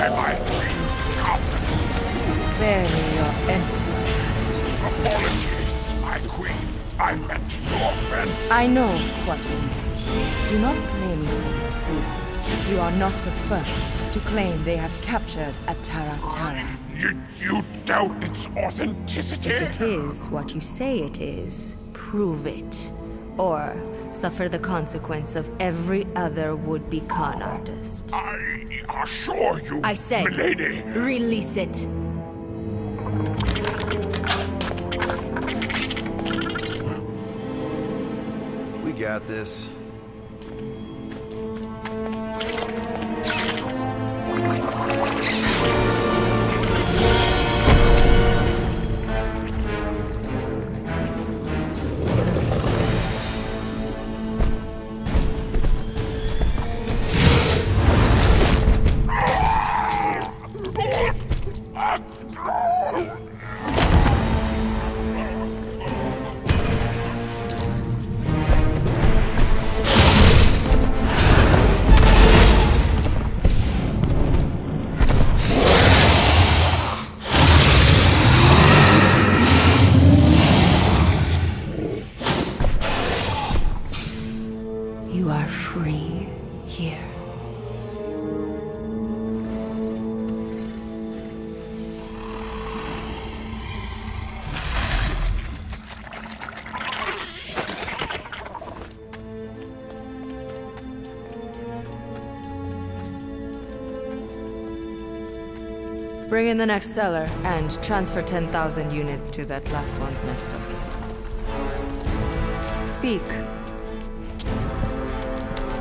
by my queen's compliments. Spare me your empty attitude. Apologies, my queen. I meant no offense. I know what you meant. Do not play me for a fool. You are not the first to claim they have captured Atara Tara. You doubt its authenticity? If it is what you say it is, prove it. Or suffer the consequence of every other would-be con artist. I assure you, I said, milady. release it. We got this. You are free here. Bring in the next seller and transfer 10,000 units to that last one's next of kin. Speak.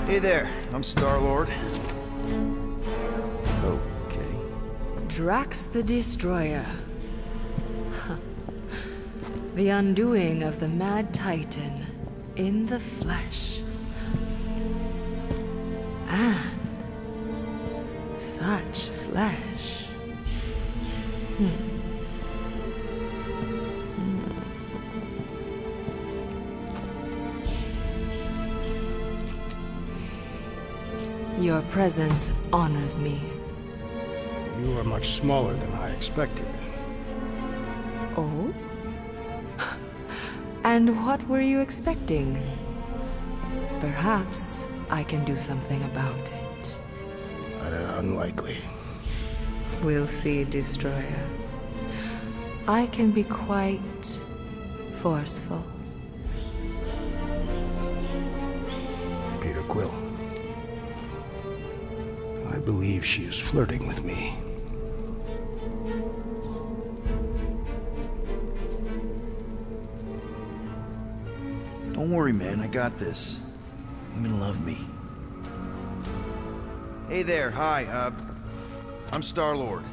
Hey there, I'm Star-Lord. Okay. Drax the Destroyer. Huh. The undoing of the Mad Titan in the flesh. And such flesh. Your presence honors me. You are much smaller than I expected. Oh? And what were you expecting? Perhaps I can do something about it. Unlikely. We'll see, Destroyer. I can be quite forceful. Peter Quill. I believe she is flirting with me. Don't worry, man, I got this. Women love me. Hey there, hi, I'm Star-Lord.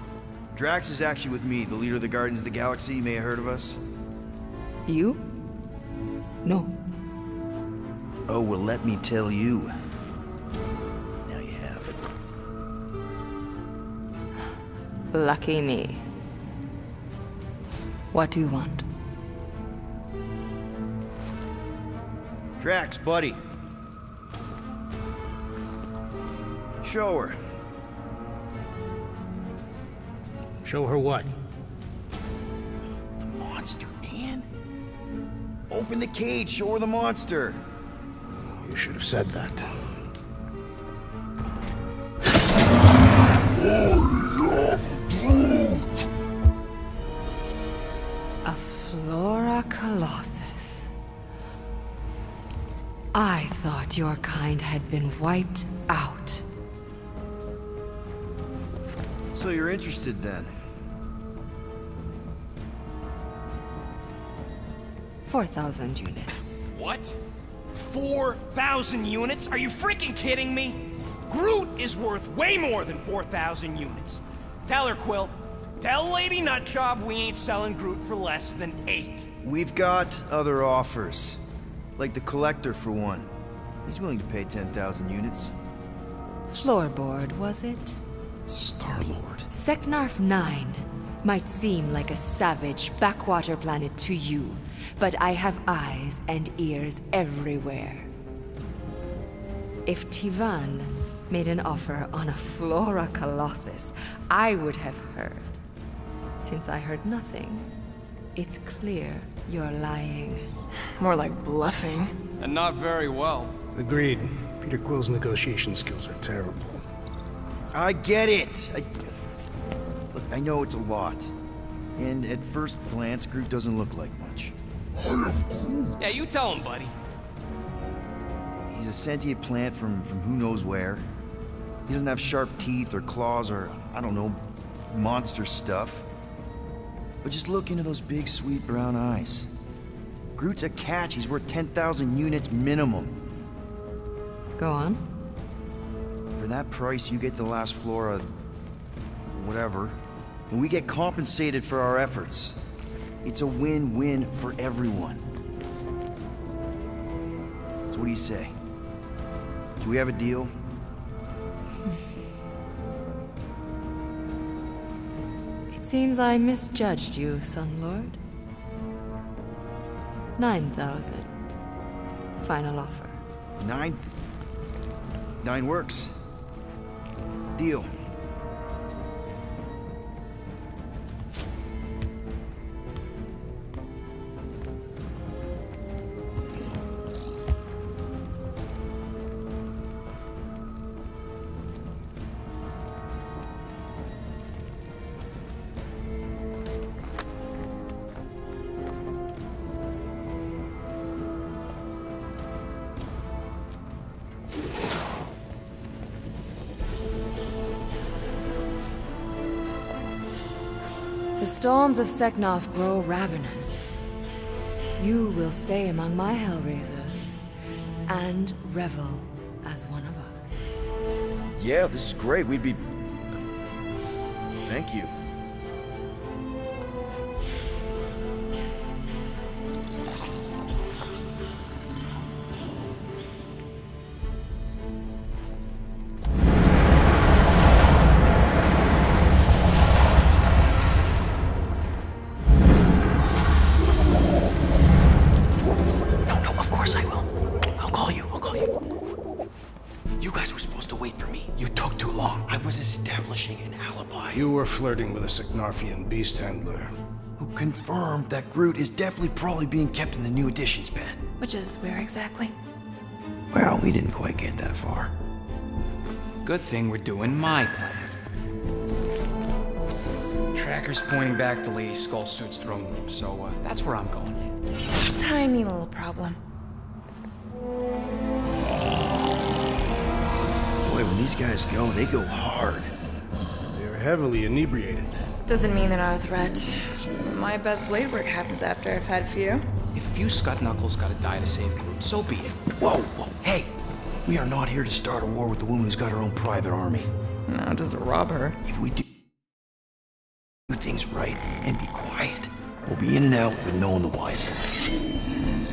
Drax is actually with me, the leader of the Guardians of the Galaxy. You may have heard of us. You? No. Oh, well, let me tell you. Now you have. Lucky me. What do you want? Drax, buddy. Show her. Show her what? The monster, man. Open the cage, show her the monster. You should have said that. A Flora Colossus. I thought your kind had been wiped out. So you're interested then? 4,000 units. What? 4,000 units? Are you freaking kidding me? Groot is worth way more than 4,000 units. Tell her, Quill. Tell Lady Nutjob we ain't selling Groot for less than 8. We've got other offers. Like the Collector, for one. He's willing to pay 10,000 units. Floorboard, was it? Star-Lord. Seknarf 9 might seem like a savage backwater planet to you, but I have eyes and ears everywhere. If Tivan made an offer on a Flora Colossus, I would have heard. Since I heard nothing, it's clear you're lying. More like bluffing. And not very well. Agreed. Peter Quill's negotiation skills are terrible. I get it! Look, I know it's a lot. And at first glance, Groot doesn't look like much. Yeah, you tell him, buddy. He's a sentient plant from who knows where. He doesn't have sharp teeth or claws or, I don't know, monster stuff. But just look into those big, sweet brown eyes. Groot's a catch. He's worth 10,000 units minimum. Go on. For that price, you get the last Flora... whatever. And we get compensated for our efforts. It's a win-win for everyone. So what do you say? Do we have a deal? It seems I misjudged you, Sunlord. 9,000. Final offer. 9 works. Deal. The storms of Seknarf grow ravenous. You will stay among my Hellraisers and revel as one of us. Yeah, this is great. We'd be... Thank you. You were flirting with a Seknarfian beast handler. Who confirmed that Groot is definitely probably being kept in the new additions pen. Which is where exactly? Well, we didn't quite get that far. Good thing we're doing my plan. Tracker's pointing back to Lady Skullsuit's throne room, so that's where I'm going. Tiny little problem. Boy, when these guys go, they go hard. They're heavily inebriated. Doesn't mean they're not a threat. Some of my best blade work happens after I've had a few. If a few Scut Knuckles gotta die to save Groot, so be it. Whoa, whoa, hey! We are not here to start a war with the woman who's got her own private army. No, just rob her. If we do things right and be quiet, we'll be in and out with no one the wiser.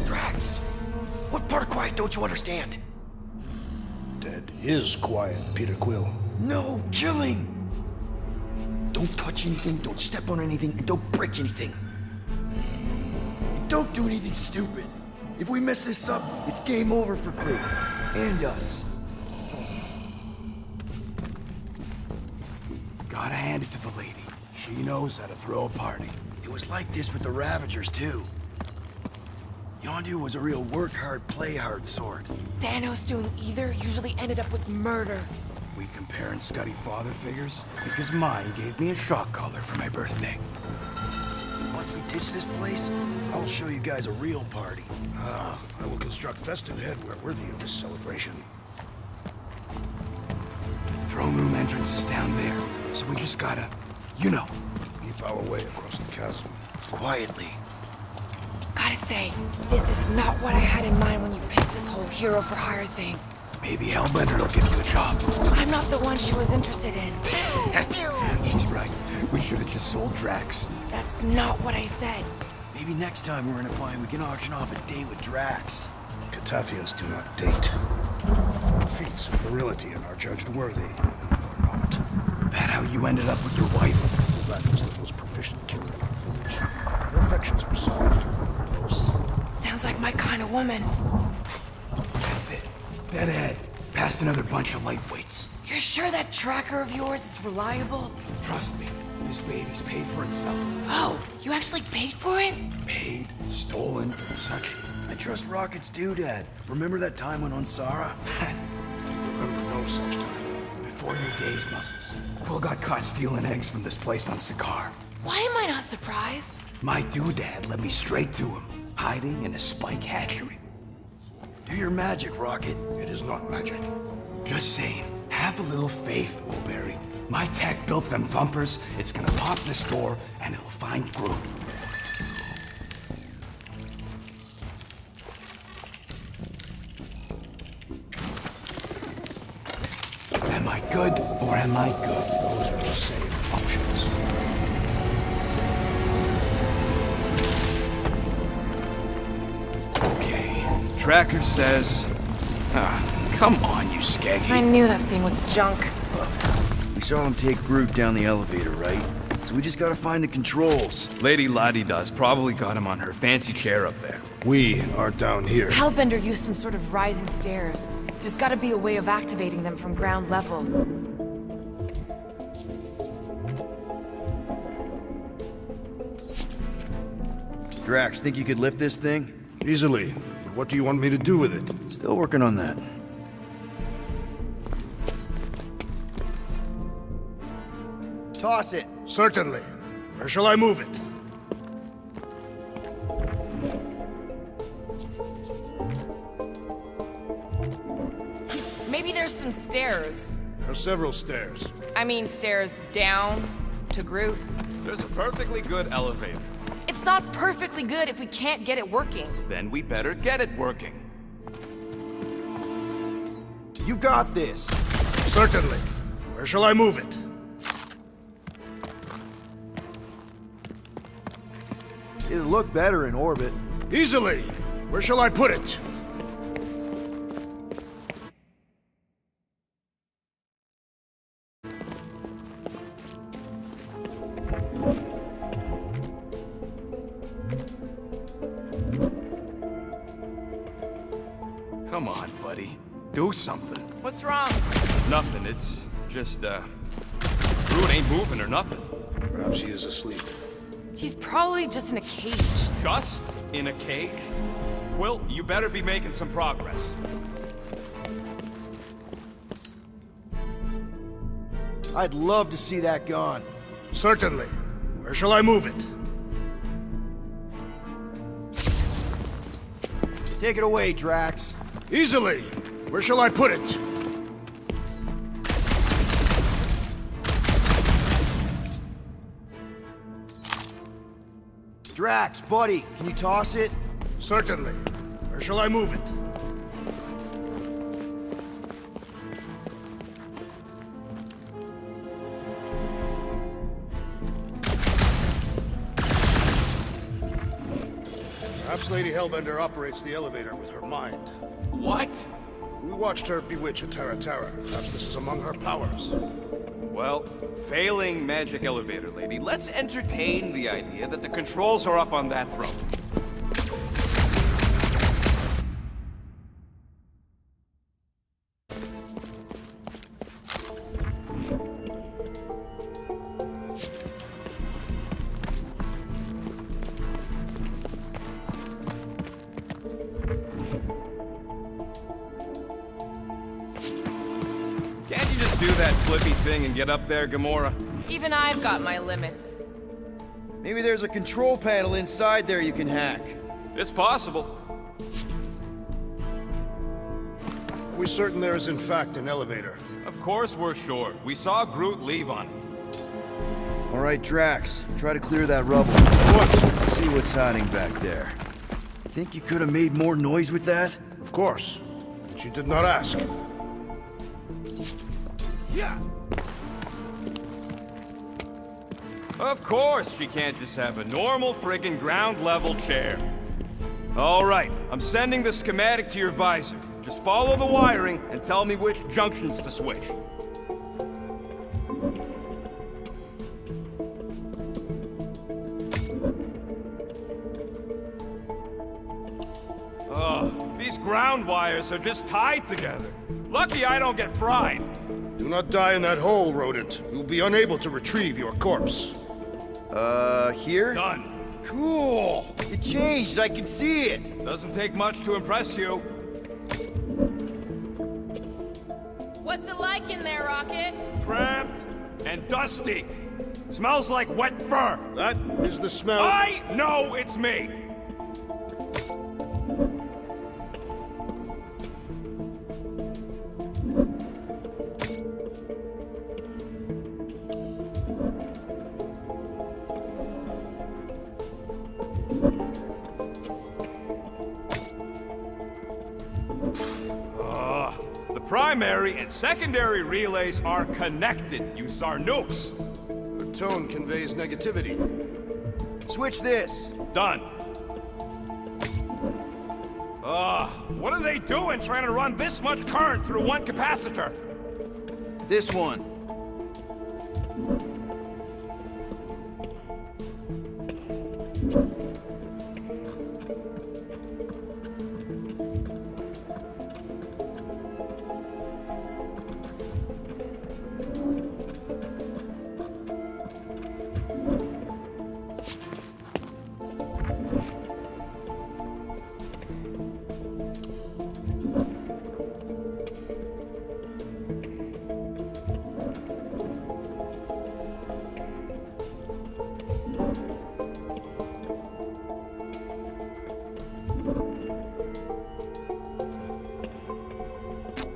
Drax, what part of quiet don't you understand? Dead is quiet, Peter Quill. No killing! Don't touch anything, don't step on anything, and don't break anything. And don't do anything stupid. If we mess this up, it's game over for Groot. And us. Gotta hand it to the lady. She knows how to throw a party. It was like this with the Ravagers, too. Yondu was a real work-hard, play-hard sort. Thanos doing either usually ended up with murder. We comparing Scuddy father figures? Because mine gave me a shock collar for my birthday. Once we ditch this place, I'll show you guys a real party. Ah, I will construct festive headwear worthy of this celebration. Throne room entrance is down there, so we just gotta, you know. Keep our way across the chasm. Quietly. Gotta say, this is not what I had in mind when you pitched this whole hero for hire thing. Maybe Hellbender will give you a job. I'm not the one she was interested in. She's right. We should have just sold Drax. That's not what I said. Maybe next time we're in a bind, we can auction off a date with Drax. Catathians do not date. Perform feats of virility and are judged worthy, or not. That how you ended up with your wife? That was the most proficient killer in our village. Her affections were soft and most. Sounds like my kind of woman. That's it. Dead ahead. Past another bunch of lightweights. You're sure that tracker of yours is reliable? Trust me, this baby's paid for itself. Oh, you actually paid for it? Paid, stolen, such. I trust Rocket's doodad. Remember that time when on Sara? Remember no such time. Before your days, Muscles. Quill got caught stealing eggs from this place on Sakaar. Why am I not surprised? My doodad led me straight to him, hiding in a spike hatchery. Do your magic, Rocket. It is not magic. Just saying, have a little faith, Wilbury. My tech built them thumpers, it's gonna pop this door, and it'll find Groot. Am I good, or am I good? Those were the same options. Okay, Tracker says... come on, you I skeggy. knew that thing was junk. We saw them take Groot down the elevator, right? So we just gotta find the controls. Lady Lottie-Does probably got him on her fancy chair up there. We are down here. Hellbender used some sort of rising stairs. There's gotta be a way of activating them from ground level. Drax, think you could lift this thing? Easily. But what do you want me to do with it? Still working on that. Toss it. Certainly. Where shall I move it? Maybe there's some stairs. There are several stairs. I mean stairs down to Groot. There's a perfectly good elevator. It's not perfectly good if we can't get it working. Then we better get it working. You got this. Certainly. Where shall I move it? It'll look better in orbit. Easily. Where shall I put it? Come on, buddy. Do something. What's wrong? Nothing, it's just, Groot ain't moving or nothing. Perhaps he is asleep. He's probably just in a cage. Just in a cage? Quill, you better be making some progress. I'd love to see that gone. Certainly. Where shall I move it? Take it away, Drax. Easily. Where shall I put it? Drax, buddy, can you toss it? Certainly. Where shall I move it? Perhaps Lady Hellbender operates the elevator with her mind. What? We watched her bewitch a Terra Terra. Perhaps this is among her powers. Well, failing magic elevator lady, let's entertain the idea that the controls are up on that throne. Can't you just do that flippy thing and get up there, Gamora? Even I've got my limits. Maybe there's a control panel inside there you can hack. It's possible. Are we certain there is in fact an elevator? Of course we're sure. We saw Groot leave on it. All right, Drax, try to clear that rubble. What? Let's see what's hiding back there. Think you could have made more noise with that? Of course. But you did not ask. Yeah. Of course she can't just have a normal friggin' ground-level chair. All right, I'm sending the schematic to your visor. Just follow the wiring and tell me which junctions to switch. These ground wires are just tied together. Lucky I don't get fried. Do not die in that hole, rodent. You will be unable to retrieve your corpse. Here? Done. Cool! It changed, I can see it! Doesn't take much to impress you. What's it like in there, Rocket? Cramped and dusty. Smells like wet fur. That is the smell. I know it's me. The primary and secondary relays are connected, you Zarnooks. Your tone conveys negativity. Switch this! Done. What are they doing trying to run this much current through one capacitor? This one.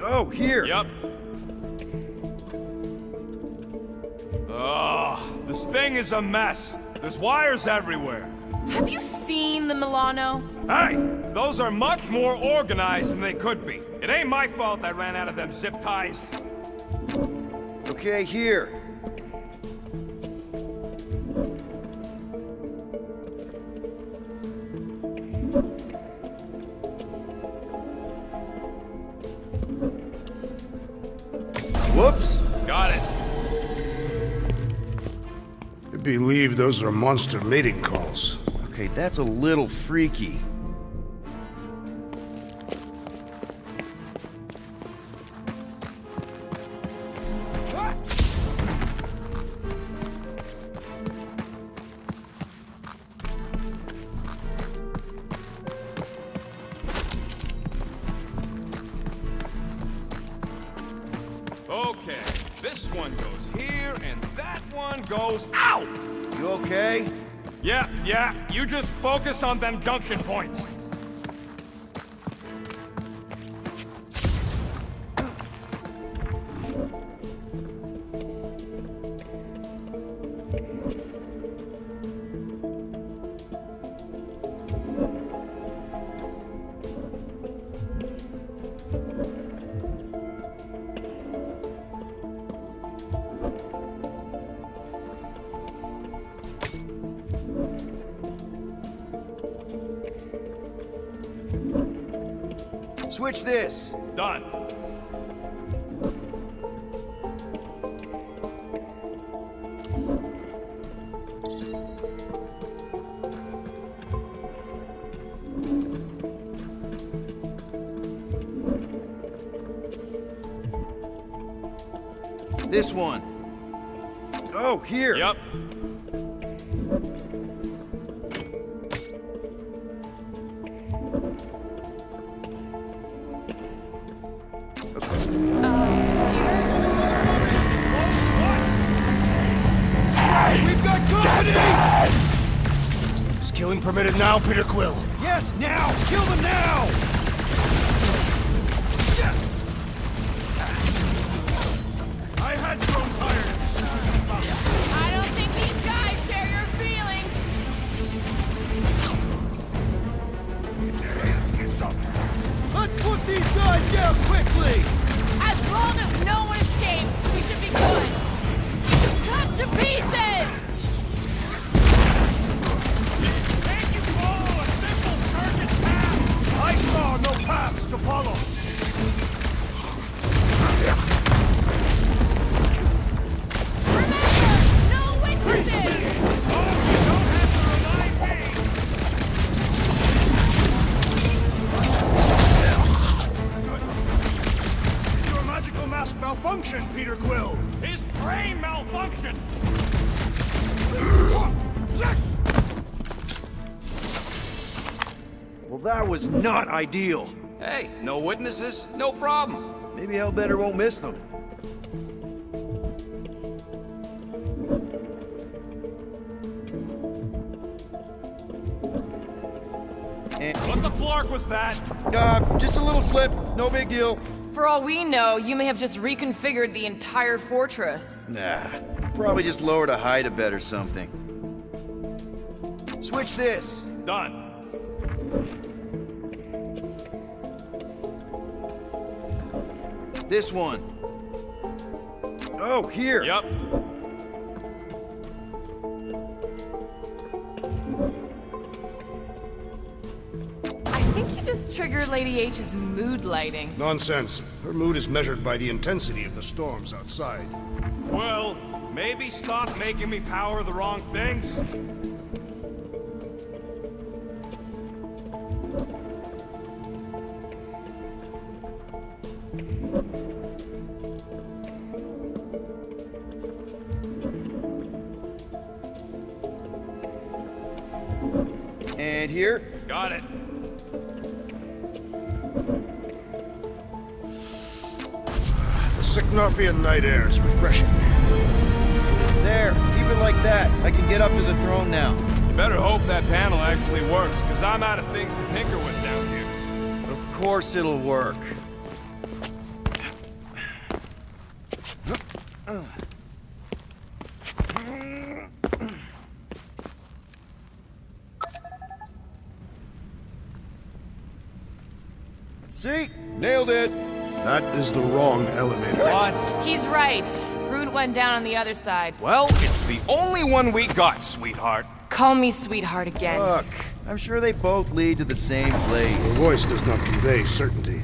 Oh, here! Yep. This thing is a mess. There's wires everywhere. Have you seen the Milano? Hey, those are much more organized than they could be. It ain't my fault I ran out of them zip ties. Okay, here. Whoops! Got it. I believe those are monster mating calls. Okay, that's a little freaky. Okay, this one goes here, and that one goes... Ow! You okay? Yeah, you just focus on them junction points. Switch this! Done. This one. Oh, here! Yep. We've got company! Is killing permitted now, Peter Quill? Yes, now! Kill them now! I had grown tired of this. I don't think these guys share your feelings. Let's put these guys down quickly! As long as no one escapes, we should be good. Cut to pieces! Can't you follow a simple circuit path? I saw no paths to follow. that was not ideal. Hey, no witnesses, no problem. Maybe Hellbender won't miss them. What the flark was that? Just a little slip, no big deal. For all we know, you may have just reconfigured the entire fortress. Nah, probably just lowered a height a bit or something. Switch this. Done. This one. Oh, here. Yep. I think you just triggered Lady H's mood lighting. Nonsense. Her mood is measured by the intensity of the storms outside. Well, maybe stop making me power the wrong things. And here. Got it. The Seknarfian night air is refreshing. There, keep it like that. I can get up to the throne now. You better hope that panel actually works, because I'm out of things to tinker with down here. Of course it'll work. See? Nailed it! That is the wrong elevator. What? He's right. Groot went down on the other side. Well, it's the only one we got, sweetheart. Call me sweetheart again. Look, I'm sure they both lead to the same place. The voice does not convey certainty.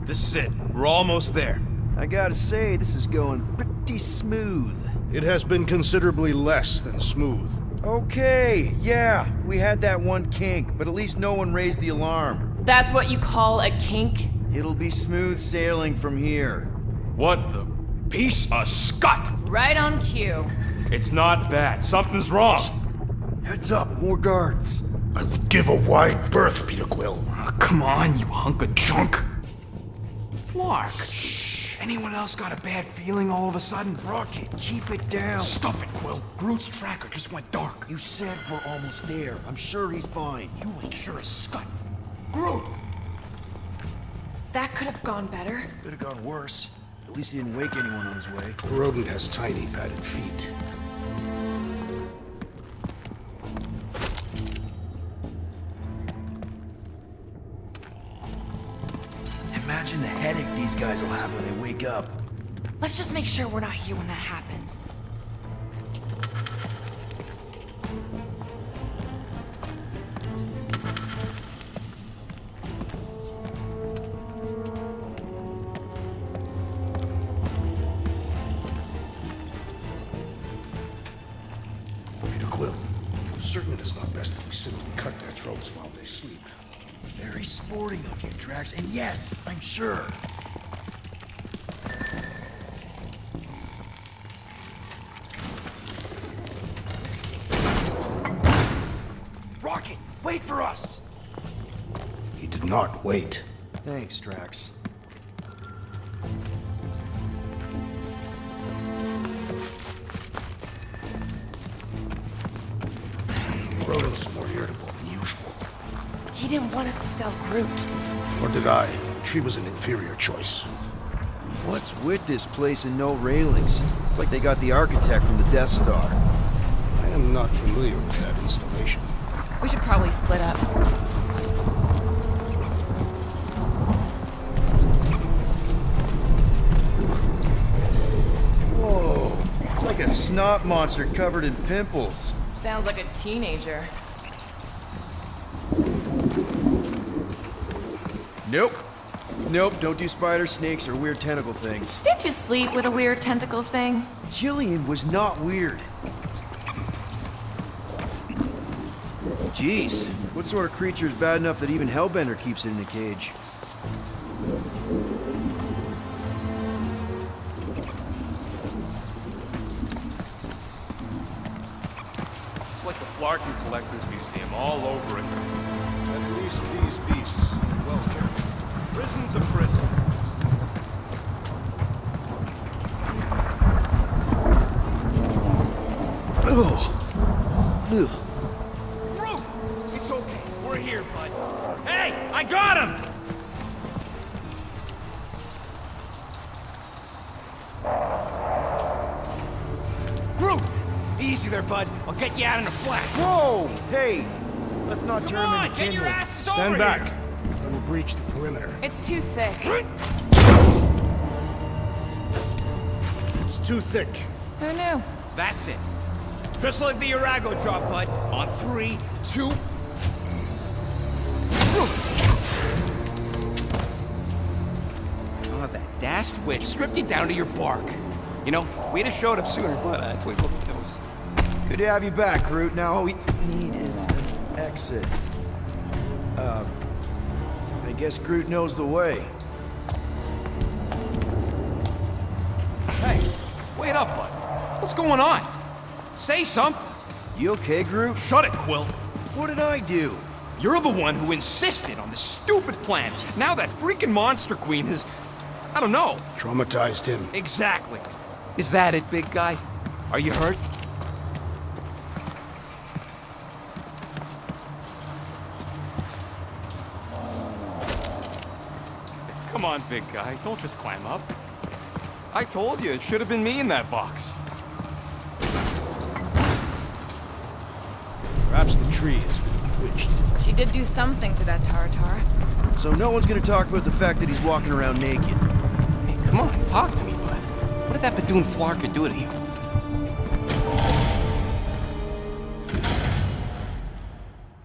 This is it. We're almost there. I gotta say, this is going pretty smooth. It has been considerably less than smooth. Okay, yeah, we had that one kink, but at least no one raised the alarm. That's what you call a kink? It'll be smooth sailing from here. What the piece of scut? Right on cue. It's not that. Something's wrong. Heads up, more guards. I would give a wide berth, Peter Quill. Oh, come on, you hunk of junk. Flark. Anyone else got a bad feeling all of a sudden? Rocket, keep it down. Stuff it, Quill. Groot's tracker just went dark. You said we're almost there. I'm sure he's fine. You ain't sure as scut. Groot! That could have gone better. Could have gone worse. At least he didn't wake anyone on his way. The rodent has tiny padded feet. Imagine the headache these guys will have when they wake up. Let's just make sure we're not here when that happens. Peter Quill, I'm certain it is not best that we simply cut their throats while they sleep. Very sporting of you, Drax, and yes, I'm sure. Rocket, wait for us! He did not wait. Thanks, Drax. Rodent is more irritable than usual. He didn't want us to sell Groot. Nor did I. She was an inferior choice. What's with this place and no railings? It's like they got the architect from the Death Star. I am not familiar with that installation. We should probably split up. Whoa, it's like a snot monster covered in pimples. Sounds like a teenager. Nope. Nope, don't do spiders, snakes, or weird tentacle things. Didn't you sleep with a weird tentacle thing? Jillian was not weird. Jeez, what sort of creature is bad enough that even Hellbender keeps it in a cage? It's like the Flarkin Collectors Museum all over again. I believe Release these beasts. Well careful. Prison's a prison. Ugh. Groot! It's okay. We're here, bud. Hey! I got him! Groot! Easy there, bud. I'll get you out in a flash. Whoa! Hey! Let's not Come turn him on, into get your kindling. asses Stand over back. here! I will breach the perimeter. It's too thick. It's too thick. Who knew? That's it. Just like the Arago drop, bud. On 3, 2... Oh, that dashed witch stripped you down to your bark. You know, we'd have showed up sooner, but twinkle the toes. Good to have you back, Groot. Now all we need is an exit. I guess Groot knows the way. Hey, wait up, bud. What's going on? Say something. You okay, Groot? Shut it, Quill. What did I do? You're the one who insisted on this stupid plan. Now that freaking Monster Queen has... I don't know. Traumatized him. Exactly. Is that it, big guy? Are you hurt? Come on, big guy. Don't just climb up. I told you, it should have been me in that box. Perhaps the tree has been bewitched. She did do something to that Taratar. So no one's gonna talk about the fact that he's walking around naked. Hey, come on, talk to me, bud. What did that Badoon Flarka do to you?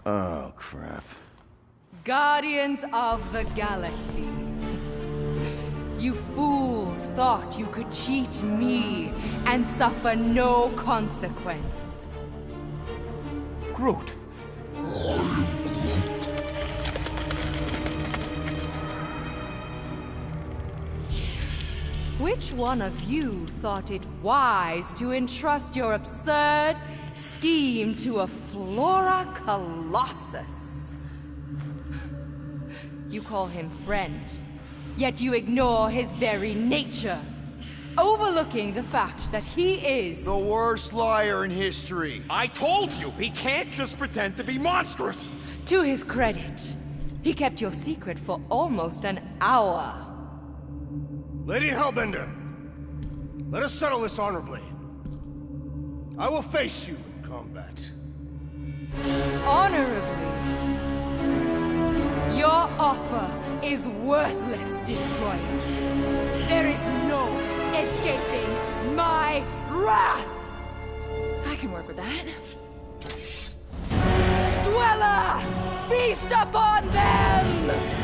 Oh, crap. Guardians of the Galaxy. You fools thought you could cheat me and suffer no consequence. Groot. Which one of you thought it wise to entrust your absurd scheme to a Flora Colossus? You call him friend, yet you ignore his very nature, overlooking the fact that he is... The worst liar in history. I told you, he can't just pretend to be monstrous. To his credit, he kept your secret for almost an hour. Lady Hellbender, let us settle this honorably. I will face you in combat. Honorably. Your offer is worthless, Destroyer. There is no escaping my wrath! I can work with that. Dweller! Feast upon them!